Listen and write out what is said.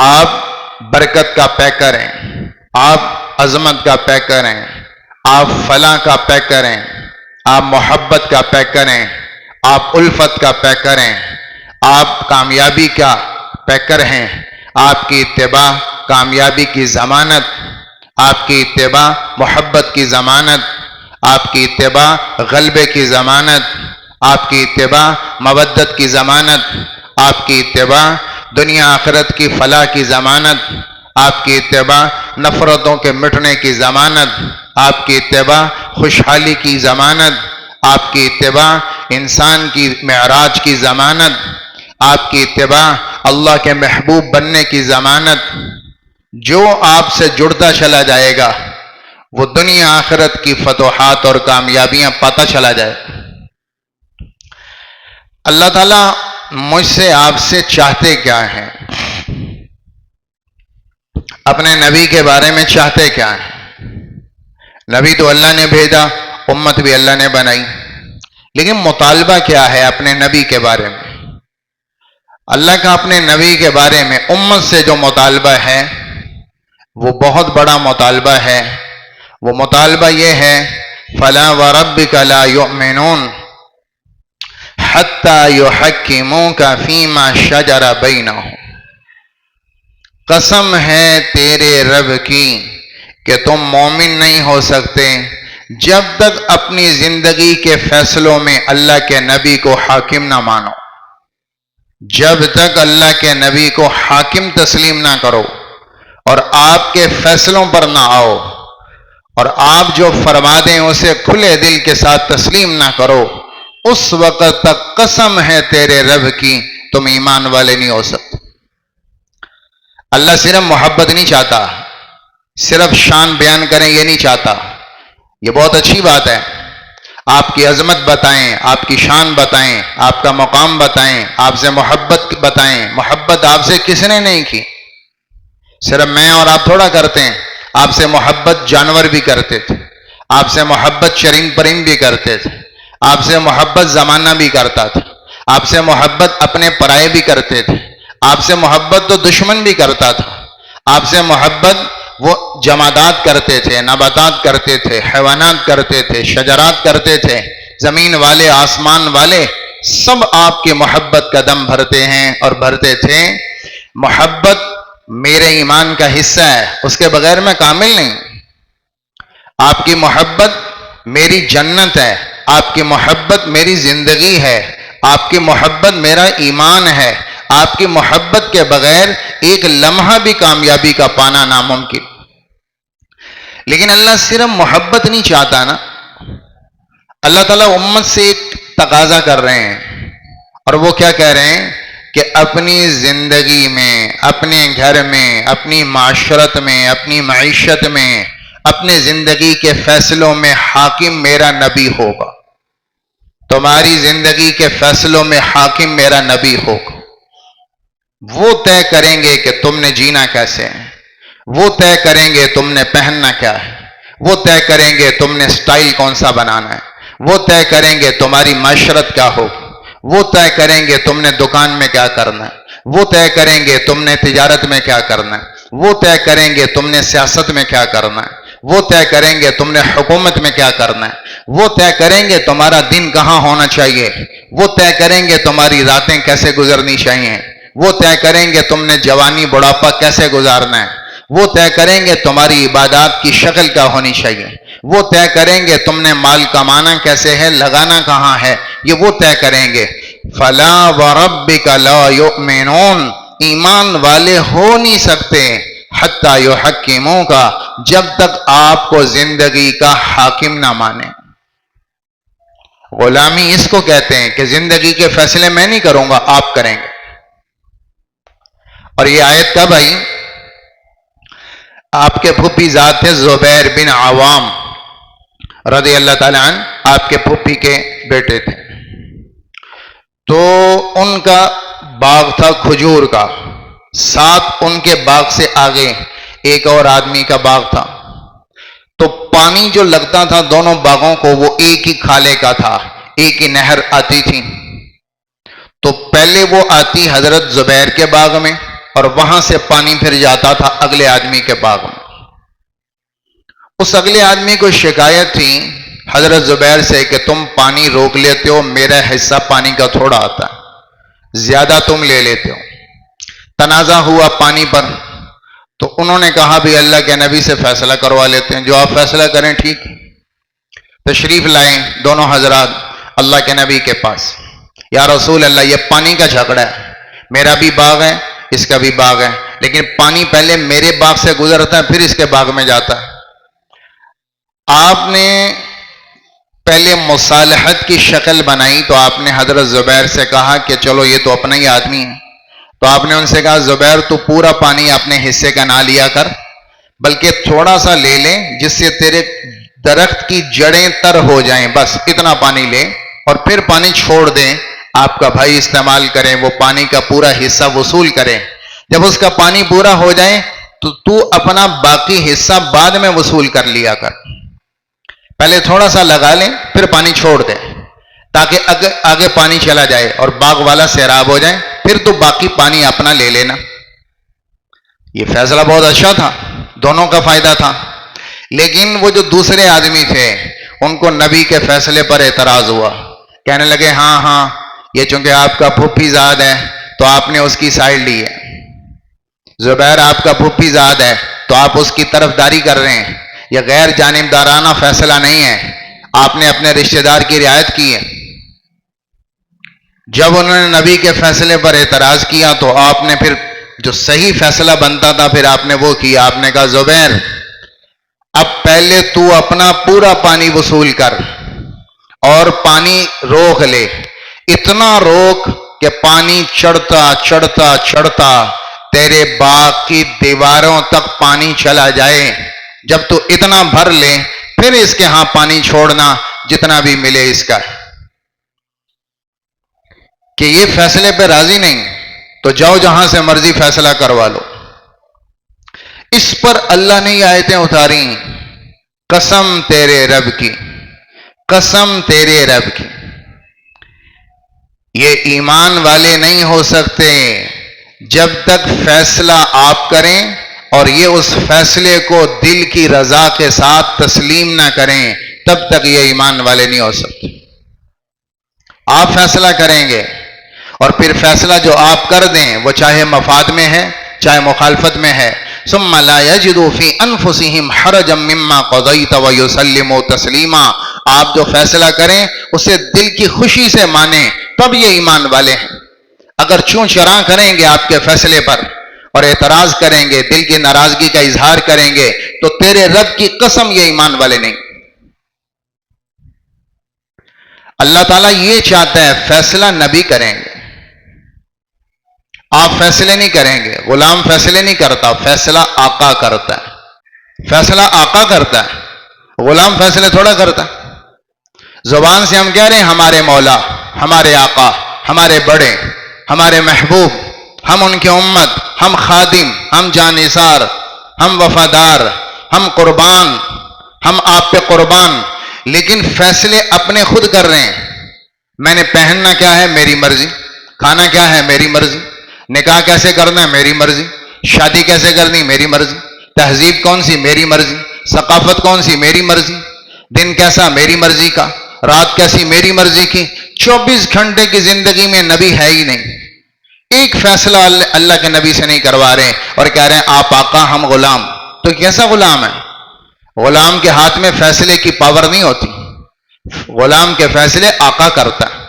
آپ برکت کا پیکر ہیں، آپ عظمت کا پیکر ہیں، آپ فلاح کا پیکر ہیں، آپ محبت کا پیکر ہیں، آپ الفت کا پیکر ہیں، آپ کامیابی کا پیکر ہیں، آپ کی اتباع کامیابی کی ضمانت، آپ کی اتباع محبت کی ضمانت، آپ کی اتباع غلبے کی ضمانت، آپ کی اتباع مودت کی ضمانت، آپ کی اتباع دنیا آخرت کی فلاح کی ضمانت، آپ کی اتباع نفرتوں کے مٹنے کی ضمانت، آپ کی اتباع خوشحالی کی ضمانت، آپ کی اتباع انسان کی معراج کی ضمانت، آپ کی اتباع اللہ کے محبوب بننے کی ضمانت۔ جو آپ سے جڑتا چلا جائے گا وہ دنیا آخرت کی فتوحات اور کامیابیاں پاتا چلا جائے۔ اللہ تعالیٰ مجھ سے آپ سے چاہتے کیا ہیں؟ اپنے نبی کے بارے میں چاہتے کیا ہیں؟ نبی تو اللہ نے بھیجا، امت بھی اللہ نے بنائی، لیکن مطالبہ کیا ہے اپنے نبی کے بارے میں؟ اللہ کا اپنے نبی کے بارے میں امت سے جو مطالبہ ہے وہ بہت بڑا مطالبہ ہے۔ وہ مطالبہ یہ ہے فَلَا وَرَبِّكَ لَا يُؤْمِنُونَ حَتَّى يُحَكِّمُوكَ فِي مَا شَجَرَ بَيْنَهُمْ۔ قسم ہے تیرے رب کی کہ تم مومن نہیں ہو سکتے جب تک اپنی زندگی کے فیصلوں میں اللہ کے نبی کو حاکم نہ مانو، جب تک اللہ کے نبی کو حاکم تسلیم نہ کرو اور آپ کے فیصلوں پر نہ آؤ اور آپ جو فرما دیں اسے کھلے دل کے ساتھ تسلیم نہ کرو، اس وقت تک قسم ہے تیرے رب کی تم ایمان والے نہیں ہو سکتے۔ اللہ صرف محبت نہیں چاہتا، صرف شان بیان کریں یہ نہیں چاہتا۔ یہ بہت اچھی بات ہے، آپ کی عظمت بتائیں، آپ کی شان بتائیں، آپ کا مقام بتائیں، آپ سے محبت بتائیں۔ محبت آپ سے کس نے نہیں کی؟ صرف میں اور آپ تھوڑا کرتے ہیں، آپ سے محبت جانور بھی کرتے تھے، آپ سے محبت چرند پرند بھی کرتے تھے، آپ سے محبت زمانہ بھی کرتا تھا، آپ سے محبت اپنے پرائے بھی کرتے تھے، آپ سے محبت تو دشمن بھی کرتا تھا، آپ سے محبت وہ جمادات کرتے تھے، نباتات کرتے تھے، حیوانات کرتے تھے، شجرات کرتے تھے، زمین والے آسمان والے سب آپ کی محبت کا دم بھرتے ہیں اور بھرتے تھے۔ محبت میرے ایمان کا حصہ ہے، اس کے بغیر میں کامل نہیں۔ آپ کی محبت میری جنت ہے، آپ کی محبت میری زندگی ہے، آپ کی محبت میرا ایمان ہے۔ آپ کی محبت کے بغیر ایک لمحہ بھی کامیابی کا پانا ناممکن۔ لیکن اللہ صرف محبت نہیں چاہتا نا، اللہ تعالیٰ امت سے ایک تقاضا کر رہے ہیں، اور وہ کیا کہہ رہے ہیں کہ اپنی زندگی میں، اپنے گھر میں، اپنی معاشرت میں، اپنی معیشت میں، اپنے زندگی کے فیصلوں میں حاکم میرا نبی ہوگا۔ تمہاری زندگی کے فیصلوں میں حاکم میرا نبی ہوگا۔ وہ طے کریں گے کہ تم نے جینا کیسے ہے، وہ طے کریں گے تم نے پہننا کیا ہے، وہ طے کریں گے تم نے سٹائل کون سا بنانا ہے، وہ طے کریں گے تمہاری معاشرت کیا ہوگی، وہ طے کریں گے تم نے دکان میں کیا کرنا ہے، وہ طے کریں گے تم نے تجارت میں کیا کرنا ہے، وہ طے کریں گے تم نے سیاست میں کیا کرنا ہے، وہ طے کریں گے تم نے حکومت میں کیا کرنا ہے، وہ طے کریں گے تمہارا دن کہاں ہونا چاہیے، وہ طے کریں گے تمہاری راتیں کیسے گزرنی چاہیے، وہ طے کریں گے تم نے جوانی بڑھاپا کیسے گزارنا ہے، وہ طے کریں گے تمہاری عبادات کی شکل کیا ہونی چاہیے، وہ طے کریں گے تم نے مال کمانا کیسے ہے، لگانا کہاں ہے، یہ وہ طے کریں گے۔ فَلَا وَرَبِّكَ لَا يُؤْمِنُونَ، ایمان والے ہو نہیں سکتے حَتَّى يُحَكِّمُوكَ، جب تک آپ کو زندگی کا حاکم نہ مانے۔ غلامی اس کو کہتے ہیں کہ زندگی کے فیصلے میں نہیں کروں گا، آپ کریں گے۔ اور یہ آیت کب آئی؟ آپ کے پھوپھی ذات تھے زبیر بن عوام رضی اللہ تعالیٰ عنہ، آپ کے پھوپھی کے بیٹے تھے، تو ان کا باغ تھا کھجور کا، ساتھ ان کے باغ سے آگے ایک اور آدمی کا باغ تھا، تو پانی جو لگتا تھا دونوں باغوں کو وہ ایک ہی کھالے کا تھا، ایک ہی نہر آتی تھی۔ تو پہلے وہ آتی حضرت زبیر کے باغ میں اور وہاں سے پانی پھر جاتا تھا اگلے آدمی کے باغ میں. اس اگلے آدمی کو شکایت تھی حضرت زبیر سے کہ تم پانی روک لیتے ہو، میرا حصہ پانی کا تھوڑا آتا ہے، زیادہ تم لے لیتے ہو. تنازع ہوا پانی پر، تو انہوں نے کہا بھی اللہ کے نبی سے فیصلہ کروا لیتے ہیں، جو آپ فیصلہ کریں ٹھیک. تشریف لائیں دونوں حضرات اللہ کے نبی کے پاس. یا رسول اللہ، یہ پانی کا جھگڑا ہے، میرا بھی باغ ہے اس کا بھی باغ ہے، لیکن پانی پہلے میرے باغ سے گزرتا ہے پھر اس کے باغ میں جاتا ہے. آپ نے پہلے مصالحت کی شکل بنائی تو آپ نے حضرت زبیر سے کہا کہ چلو یہ تو اپنا ہی آدمی ہے. تو آپ نے ان سے کہا زبیر تو پورا پانی اپنے حصے کا نہ لیا کر، بلکہ تھوڑا سا لے لیں جس سے تیرے درخت کی جڑیں تر ہو جائیں، بس اتنا پانی لے اور پھر پانی چھوڑ دیں، آپ کا بھائی استعمال کریں، وہ پانی کا پورا حصہ وصول کریں. جب اس کا پانی پورا ہو جائے تو اپنا باقی حصہ بعد میں وصول کر لیا کر. پہلے تھوڑا سا لگا لیں پھر پانی چھوڑ دیں تاکہ آگے پانی چلا جائے اور باغ والا سیراب ہو جائے، پھر تو باقی پانی اپنا لے لینا. یہ فیصلہ بہت اچھا تھا، دونوں کا فائدہ تھا. لیکن وہ جو دوسرے آدمی تھے ان کو نبی کے فیصلے پر اعتراض ہوا. کہنے لگے ہاں یہ چونکہ آپ کا پھوپھی زاد ہے تو آپ نے اس کی سائڈ لی ہے. زبیر آپ کا پھوپھی زاد ہے تو آپ اس کی طرفداری کر رہے ہیں. یہ غیر جانبدارانہ فیصلہ نہیں ہے، آپ نے اپنے رشتہ دار کی رعایت کی ہے. جب انہوں نے نبی کے فیصلے پر اعتراض کیا تو آپ نے پھر جو صحیح فیصلہ بنتا تھا پھر آپ نے وہ کیا. آپ نے کہا زبیر اب پہلے تو اپنا پورا پانی وصول کر اور پانی روک لے، اتنا روک کہ پانی چڑھتا چڑھتا چڑھتا تیرے باغ کی دیواروں تک پانی چلا جائے. جب تو اتنا بھر لے پھر اس کے ہاں پانی چھوڑنا جتنا بھی ملے اس کا. کہ یہ فیصلے پہ راضی نہیں تو جاؤ جہاں سے مرضی فیصلہ کروا لو. اس پر اللہ نے یہ آیتیں اتاری، قسم تیرے رب کی، قسم تیرے رب کی. یہ ایمان والے نہیں ہو سکتے جب تک فیصلہ آپ کریں اور یہ اس فیصلے کو دل کی رضا کے ساتھ تسلیم نہ کریں، تب تک یہ ایمان والے نہیں ہو سکتے. آپ فیصلہ کریں گے اور پھر فیصلہ جو آپ کر دیں وہ چاہے مفاد میں ہے چاہے مخالفت میں ہے، ثم لا يجدوا في انفسهم حرجا مما قضيت ويسلموا تسلیما. آپ جو فیصلہ کریں اسے دل کی خوشی سے مانیں، تب یہ ایمان والے ہیں. اگر چون چراں کریں گے آپ کے فیصلے پر اور اعتراض کریں گے، دل کی ناراضگی کا اظہار کریں گے، تو تیرے رب کی قسم یہ ایمان والے نہیں. اللہ تعالیٰ یہ چاہتا ہے فیصلہ نبی کریں گے، آپ فیصلے نہیں کریں گے. غلام فیصلے نہیں کرتا، فیصلہ آقا کرتا ہے. فیصلہ آقا کرتا ہے، غلام فیصلے تھوڑا کرتا. زبان سے ہم کہہ رہے ہیں ہمارے مولا، ہمارے آقا، ہمارے بڑے، ہمارے محبوب، ہم ان کی امت، ہم خادم، ہم جانثار، ہم وفادار، ہم قربان، ہم آپ پہ قربان. لیکن فیصلے اپنے خود کر رہے ہیں. میں نے پہننا کیا ہے میری مرضی، کھانا کیا ہے میری مرضی، نکاح کیسے کرنا ہے میری مرضی، شادی کیسے کرنی میری مرضی، تہذیب کون سی میری مرضی، ثقافت کون سی میری مرضی، دن کیسا میری مرضی کا، رات کیسی میری مرضی کی. 24 گھنٹے کی زندگی میں نبی ہے ہی نہیں. ایک فیصلہ اللہ کے نبی سے نہیں کروا رہے اور کہہ رہے ہیں آپ آقا ہم غلام. تو کیسا غلام ہے؟ غلام کے ہاتھ میں فیصلے کی پاور نہیں ہوتی، غلام کے فیصلے آقا کرتا ہے.